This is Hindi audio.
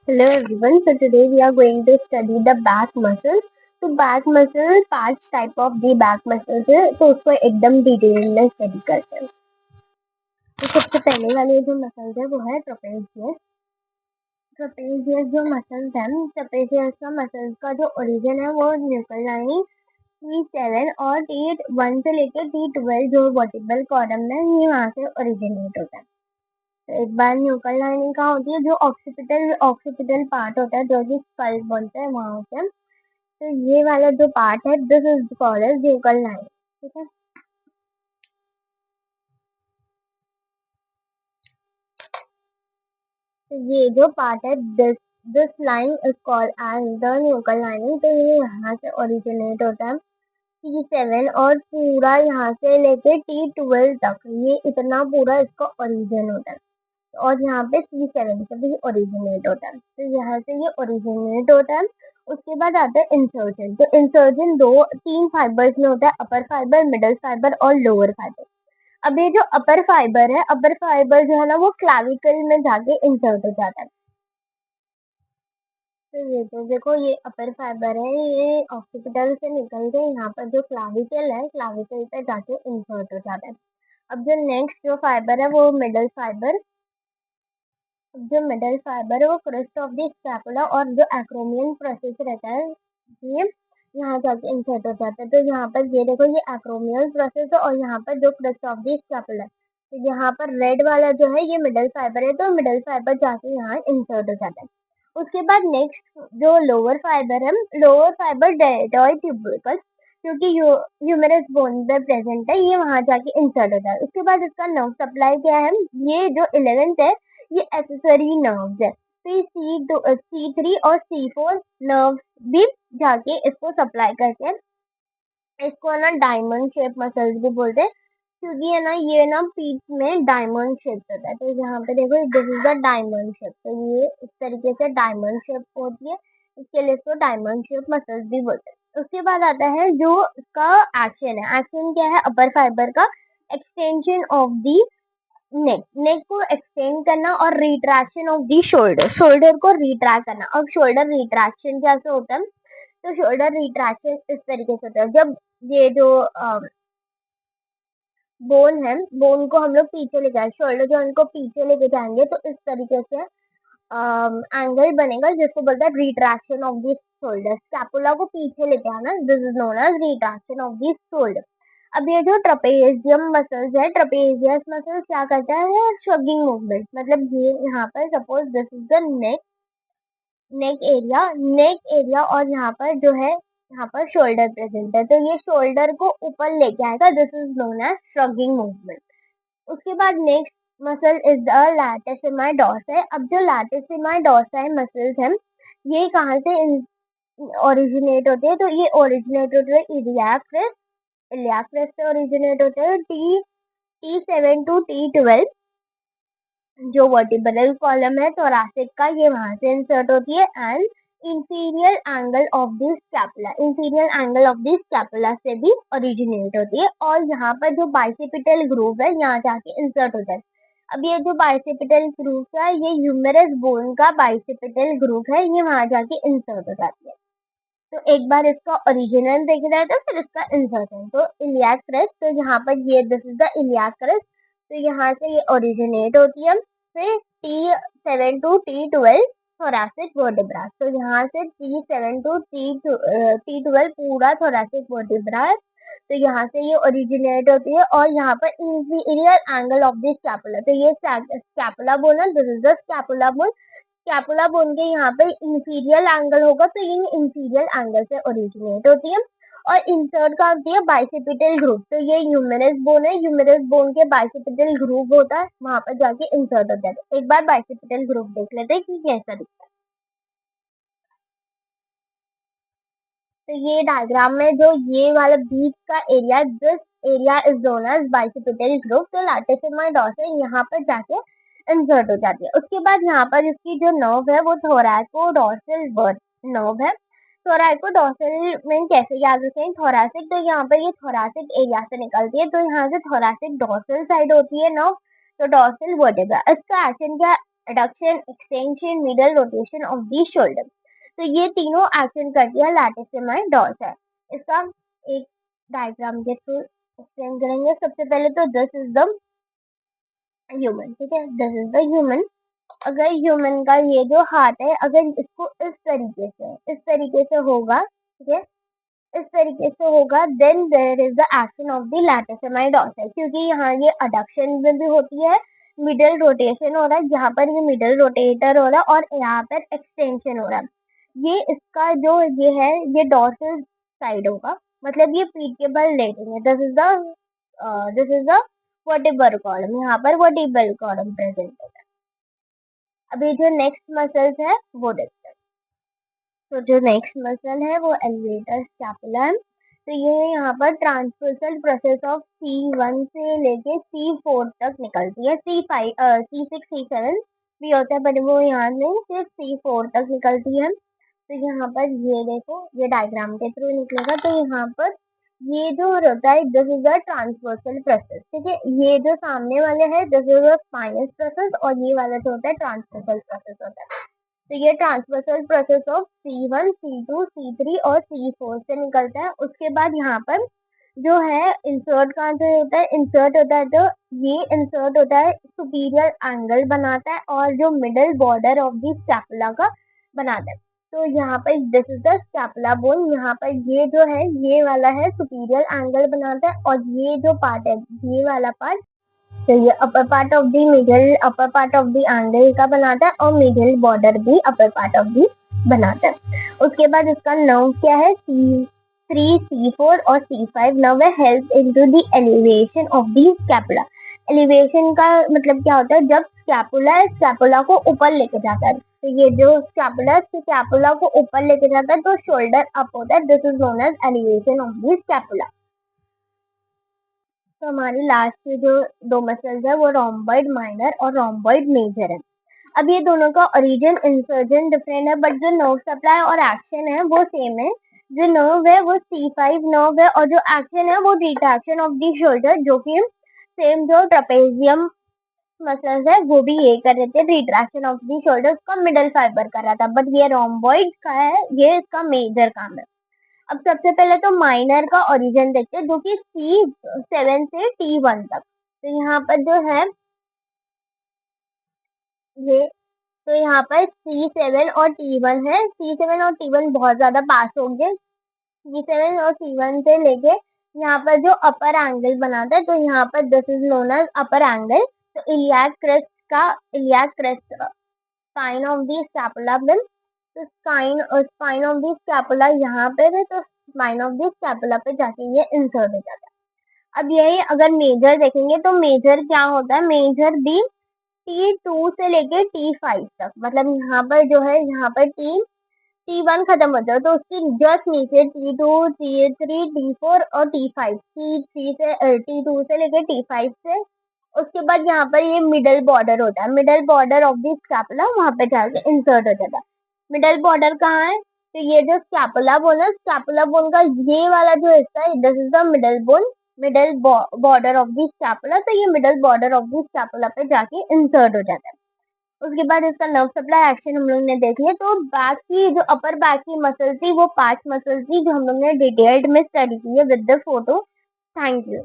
Hello everyone. So today we are going to study the back muscles. तो back muscle 5 type of the back muscles है, तो उसको एकदम डिटेल में स्टडी करते हैं। तो सबसे पहले वाले जो मसल्स है वो है ट्रापेजियस। ट्रापेजियस जो मसल्स है, ट्रापेजियस का मसल्स का जो ओरिजिन है वो न्यूक्लियर लाइन T7 और T1 से लेकर T12 जो वर्टिब्रल कॉलम है ये वहाँ से ओरिजिनेट होता है। तो एक बार न्यूक्लियर लाइनिंग कहाँ होती है, जो ऑक्सीपिटल ऑक्सीपिटल पार्ट होता है जो कि स्कल बोलते हैं वहाँ होता है। तो ये वाला जो पार्ट है this is called as nuclear line, ठीक है। तो ये जो पार्ट है this line is called as the nuclear lining. तो ये यहाँ से ओरिजिनेट होता है T7 और पूरा यहाँ से लेके T12 तक, ये इतना पूरा इसका ओरिजिन होता है। और यहाँ पे C7 से भी ओरिजिनेट होता है। तो यहाँ से ये ओरिजिनेट होता है। उसके बाद आता है इंसर्जन। तो इंसर्जन दो तीन फाइबर्स में होता है, अपर फाइबर, मिडल फाइबर और लोअर फाइबर। अब ये जो अपर फाइबर है, अपर फाइबर जो है ना वो क्लाविकल में जाके इंसर्ट हो जाता है। तो ये जो देखो ये अपर फाइबर है, ये ऑक्सीपिटल से निकल के यहाँ पर जो क्लाविकल है, क्लाविकल पे जाके इंसर्ट हो जाता है। अब जो नेक्स्ट जो फाइबर है वो मिडल फाइबर। जो मिडल फाइबर है वो क्रेस्ट ऑफ द स्कैपुला और जो एक्रोमियन प्रोसेस रहता है ये यहाँ जाके इंसर्ट हो जाता है। तो यहाँ पर ये देखो ये एक्रोमियल प्रोसेस है और यहाँ पर जो क्रेस्ट ऑफ द स्कैपुला, तो यहाँ पर रेड वाला जो है ये मिडल फाइबर है, तो मिडल फाइबर जाके यहाँ इंसर्ट हो जाता है। उसके बाद नेक्स्ट जो लोअर फाइबर है, लोअर फाइबर डेल्टॉइड ट्यूबरकल क्योंकि ह्यूमरस बोन पे प्रेजेंट है, ये वहां जाके इंसर्ट होता है। उसके बाद इसका नर्व सप्लाई क्या है, ये जो 11th है ये एक्सेसरी नर्व्स है। फिर C3 और C4 नर्व्स भी जाके इसको सप्लाई करते हैं। इसको है ना डायमंड शेप मसल्स भी बोलते हैं, क्योंकि है ना ये ना पीठ में डायमंड शेप होता है। तो यहाँ पे देखो this is the diamond shape, तो ये इस तरीके से डायमंड शेप होती है, इसके लिए इसको डायमंड शेप मसल्स भी बोलते हैं। उसके बाद आता है जो इसका एक्शन है, एक्शन क्या है अपर फाइबर का, एक्सटेंशन ऑफ दी नेक, नेक को एक्सटेंड करना और retraction of the shoulder, shoulder को रिट्रैक्ट करना। अब शोल्डर रिट्रैक्शन कैसे होता है, तो शोल्डर रिट्रैक्शन इस तरीके से होता है, जब ये जो बोन है, बोन को हम लोग पीछे ले जाए, शोल्डर जो उनको पीछे लेके जाएंगे तो इस तरीके से एंगल बनेगा जिसको बोलते हैं retraction of this shoulder. Scapula को पीछे लेके आना, this is known as retraction of this shoulder. अब ये जो ट्रपेजियम मसल्स है, ट्रपेजियस मसल क्या करता है, श्रगिंग मूवमेंट। मतलब ये यहाँ पर suppose this is the neck, neck area और यहाँ पर जो है यहाँ पर शोल्डर प्रेजेंट है, तो ये शोल्डर को ऊपर लेके आएगा, this is known as shrugging movement. उसके बाद next muscle is the latissimus dorsi. अब जो लैटिसिमाई डोर्साई मसल्स हैं ये कहाँ से ओरिजिनेट होते हैं, तो ये ओरिजिनेट होते हैं इलियाक क्रेस्ट, इलियाक क्रेस्ट से ओरिजिनेट होते हैं। T7 टू T12 जो वर्टिब्रल कॉलम है थोरासिक का, ये वहां से इंसर्ट होती है। And inferior angle of this scapula, inferior angle of this scapula से भी ओरिजिनेट होती है। और यहाँ पर जो बाइसेपिटल ग्रूव है यहाँ जाके इंसर्ट होता है। अब ये जो बाइसेपिटल ग्रूव है ये ह्यूमरस बोन का बाइसेपिटल ग्रूव है, ये वहां जाके इंसर्ट हो जाती है। तो एक बार इसका ओरिजिनल देख रहे थे, फिर इसका इंसर्शन। तो इलियाक क्रेस्ट, तो यहाँ पर ये this is the iliac crest, तो यहाँ से ये ओरिजिनेट होती है। फिर T7 to T12 thoracic vertebra, तो यहाँ से T7 टू T12 पूरा थोरैसिक वर्टिब्रा है, तो यहाँ से ये ओरिजिनेट होती है। और यहाँ पर inferior angle of this scapula, तो ये स्कैपुला बोन है, this is the scapula bone. Scapula bone के यहाँ पे इंफीरियर एंगल होगा, तो ये इंफीरियर एंगल से ओरिजिनेट होती है। और इंसर्ट का होती है बाइसेपिटल ग्रुप, तो ये ह्यूमरस बोन है, ह्यूमरस बोन के बाइसेपिटल ग्रुप होता है, वहां पर जाके इंसर्ट होता है। एक बार बाइसेपिटल ग्रुप देख लेते हैं कि कैसा दिखता है। तो ये डायग्राम में जो ये वाला बीच का area, this area is known as bicipital group. तो लैटिसिमाई डोर्साई यहाँ पर जाके इंसर्ट हो जाती है। उसके बाद यहाँ पर इसकी जो नर्व है वो थोरैकोडोर्सल नर्व है। थोरैकोडोर्सल में कैसे याद रखें, थोरैसिक, तो यहाँ पर ये थोरैसिक एरिया से निकलती है, तो यहाँ से थोरैसिक डोर्सल साइड होती है नर्व, तो डोर्सल वर्टेब्रा। इसका एक्शन क्या, adduction, extension, middle rotation of the shoulder. तो ये तीनों एक्शन करती है लैटिसिमाई डोर्सा। इसका एक डायग्राम के थ्रू एक्सप्लेन करेंगे। सबसे पहले तो दिस इज द ह्यूमन, ठीक है, दिस इज द ह्यूमन। अगर ह्यूमन का ये जो हाथ है, अगर इसको इस तरीके से होगा, ठीक है, इस तरीके से होगा, then there is the action of the latissimus dorsi, क्योंकि यहाँ ये अडक्शन में भी होती है, मिडल रोटेशन हो रहा है, यहाँ पर ये मिडल रोटेटर हो रहा है और यहाँ पर एक्सटेंशन हो रहा है। ये इसका जो ये है, ये डोर्सल साइड होगा, मतलब ये पीठ के बल लेटेंगे। This is the vertebral column, यहाँ पर वर्टिब्रल कॉलम प्रेजेंट है। अभी जो नेक्स्ट मसल्स है वो देखते हैं। तो जो नेक्स्ट मसल है वो एलिवेटर स्कैपुला है। तो ये यहाँ पर ट्रांसवर्सल प्रोसेस ऑफ C1 से लेके C4 तक निकलती है। C5 C6 C7 भी होता है, बट वो यहाँ नहीं, सिर्फ C4 तक निकलती है। तो यहाँ पर ये देखो, ये डायग्राम के थ्रू निकलेगा। तो यहाँ पर ये जो होता है, this is a transversal process, ठीक है। ये जो सामने वाले है, this is a spinous process, और ये वाला जो होता है ट्रांसवर्सल प्रोसेस होता है। तो ये transversal process of C1 C2 C3 और C4 से निकलता है। उसके बाद यहाँ पर जो है इंसर्ट कहाँ से होता है, इंसर्ट होता है, तो ये इंसर्ट होता है, सुपीरियर एंगल बनाता है और जो middle border of the scapula का बनाता है। तो यहाँ पर this is the scapula bone, यहाँ पर ये जो है, ये वाला है सुपीरियर एंगल बनाता है, और ये जो पार्ट है, ये वाला पार्ट, तो ये upper part of the middle, upper part of the angle का बनाता है, और मिडल बॉर्डर भी अपर पार्ट ऑफ दी बनाता है। उसके बाद इसका नर्व क्या है, C3 C4 और C5 नर्व है, help into the elevation of the scapula. Elevation का मतलब क्या होता है, जब स्कैपुला को ऊपर लेके जाता है। तो ये जो स्कैपुला को ऊपर लेके जाता है, तो शोल्डर अप होता है, this is known as elevation of the scapula. तो हमारी लास्ट के जो दो मसल्स है वो रोम्बॉइड माइनर और रोम्बॉइड मेजर है। अब ये दोनों का ओरिजिन इंसर्जन डिफरेंट है, बट जो नर्व सप्लाई और एक्शन है वो सेम है। जो नर्व है वो C5 नर्व है, और जो एक्शन है वो रिट्रैक्शन ऑफ दी शोल्डर, जो कि सेम जो ट्रेपेजियम मसल्स है वो भी ये कर रहे थे, रिट्रैक्शन ऑफ दी शोल्डर उसका मिडल फाइबर कर रहा था, बट ये रोम्बॉइड का है, ये इसका मेजर काम है। अब सबसे पहले तो माइनर का ओरिजिन देखते हैं, जो कि C7 से T1 तक। तो यहाँ पर जो है ये, तो यहाँ पर C7 और T1 है, C7 और T1 बहुत ज्यादा पास हो गए। C7 और C1 से लेके यहाँ पर जो अपर एंगल बनाता है, तो यहाँ पर this is known as upper angle. तो iliac crest spine of the scapula बिम, तो स्पाइन ऑफ दी स्कैपुला यहाँ पे है, तो स्पाइन ऑफ दी स्कैपुला पे जाके ये इंसर्ट हो जाता है। अब यही अगर मेजर देखेंगे, तो मेजर क्या होता है, मेजर भी T2 से लेके T5 तक, मतलब यहाँ पर जो है, यहाँ पर T1 खत्म हो जाए तो उसकी जस्ट नीचे T2 T3 T4 और T5, T3 से T2 से लेके T5 से, उसके बाद यहाँ पर ये मिडल बॉर्डर होता है, middle border of the scapula, वहां पे जाके इंसर्ट हो जाता है। मिडल बॉर्डर कहाँ है, तो ये जो स्कैपुला बोन है, स्कैपुला बोन का ये वाला जो हिस्सा है, this is the middle bone, middle border of the scapula. तो ये middle border of the scapula पे जाके इंसर्ट हो जाता है। उसके बाद इसका नर्व सप्लाई एक्शन हम लोग ने देख लिया। तो बैक की जो अपर बैक की मसल थी वो 5 मसल थी, जो हम लोग ने डिटेल्ड में स्टडी की है with the photo. Thank you.